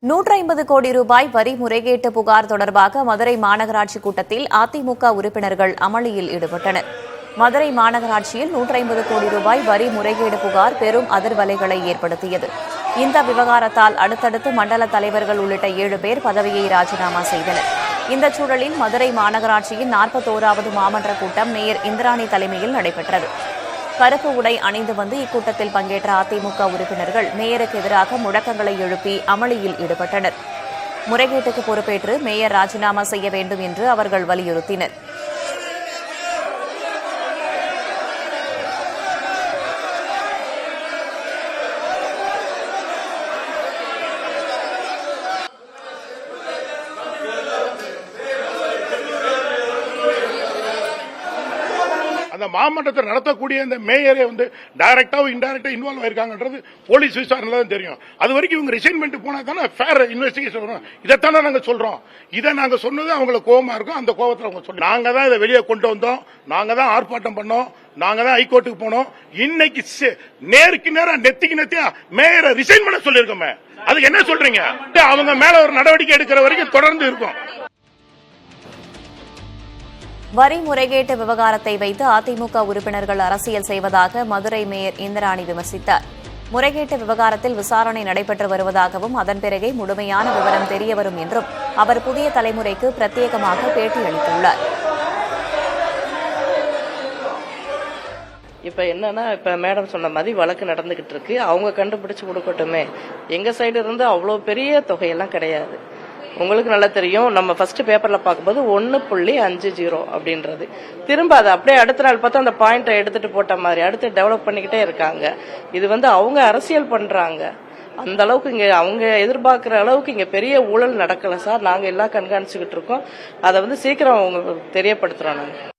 150 கோடி ரூபாய் வரி முறைகேட்டு புகார் தொடர்பாக மதுரை மாநகராட்சி கூட்டத்தில் அதிமுக உறுப்பினர்கள் அமளியில் ஈடுபட்டனர். மதுரை மாநகராட்சியில் 150 கோடி ரூபாய் வரி முறைகேடு புகார் பெரும் அதிர்வலைகளை ஏற்படுத்தியது. இந்த விவகாரத்தால் அடுத்தடுத்து மண்டல தலைவர்கள் உள்ளிட்ட 7 பேர் பதவியை ராஜினாமா செய்தனர். இந்த சூழலில் மதுரை மாநகராட்சியின் 41வது மாமன்ற கூட்டம் மேயர் இந்திராணி தலைமையில் நடைபெற்றது. கருப்பு உடை அணிந்து வந்து இக்கூட்டத்தில் பங்கேற்ற அதிமுக உறுப்பினர்கள் மேயருக்கு எதிராக முழக்கங்களை எழுப்பி அமளியில் ஈடுபட்டனர். முறைகேட்டுக்கு பொறுப்பேற்று மேயர் ராஜினாமா செய்ய வேண்டும் என்று அவர்கள் வலியுறுத்தினர். அந்த மாமன்றத்தை நடத்தக்கூடிய இந்த மேயரே டைரக்டா இன்டைரக்டா இன்வால்வ் ஆயிருக்காங்கன்றது போலீஸ் விசாரணையில தான் தெரியும். அது வரைக்கும் இவங்க ரிசைன்மெண்ட் போனா தானே ஃபேர் இன்வெஸ்டிகேஷன் வரும். இதைத்தானே நாங்க சொல்றோம். இதை நாங்க சொன்னது அவங்களுக்கு கோபமா இருக்கும். அந்த கோபத்தில் அவங்க சொல்றோம். நாங்க தான் இதை வெளியே கொண்டு வந்தோம். நாங்க தான் ஆர்ப்பாட்டம் பண்ணோம். நாங்க தான் ஹைகோர்ட்டுக்கு போனோம். இன்னைக்கு நேருக்கு நேரம் நெத்திக்கு நெத்தியா மேயரை ரிசைன் பண்ண சொல்லியிருக்கோமே. அதுக்கு என்ன சொல்றீங்க? அவங்க மேல ஒரு நடவடிக்கை எடுக்கிற வரைக்கும் தொடர்ந்து இருக்கும். வரி முறைகேட்டு விவகாரத்தை வைத்து அதிமுக உறுப்பினர்கள் அரசியல் செய்வதாக மதுரை மேயர் இந்திராணி விமர்சித்தார். முறைகேட்டு விவகாரத்தில் விசாரணை நடைபெற்று வருவதாகவும் அதன் பிறகே முழுமையான விவரம் தெரியவரும் என்றும் அவர் புதிய தலைமுறைக்கு பிரத்யேகமாக பேட்டியளித்துள்ளார். இப்ப என்னன்னா, இப்ப மேடம் சொன்ன மாதிரி வழக்கு நடந்துகிட்டு இருக்கு. அவங்க கண்டுபிடிச்சு கொடுக்கட்டுமே. எங்க சைடு இருந்து அவ்வளவு பெரிய தொகையெல்லாம் கிடையாது. உங்களுக்கு நல்லா தெரியும். நம்ம ஃபர்ஸ்ட் பேப்பர்ல பார்க்கும்போது 1.50 அப்படின்றது திரும்ப அது அப்படியே அடுத்த நாள் பார்த்தா அந்த பாயிண்ட் எடுத்துட்டு போட்ட மாதிரி அடுத்து டெவலப் பண்ணிக்கிட்டே இருக்காங்க. இது அவங்க அரசியல் பண்றாங்க. அந்த அளவுக்கு இங்க அவங்க எதிர்பார்க்கிற அளவுக்கு இங்க பெரிய ஊழல் நடக்கல சார். நாங்க எல்லாம் கண்காணிச்சுக்கிட்டு இருக்கோம். அதை சீக்கிரம் அவங்க தெரியப்படுத்துறோம். நாங்க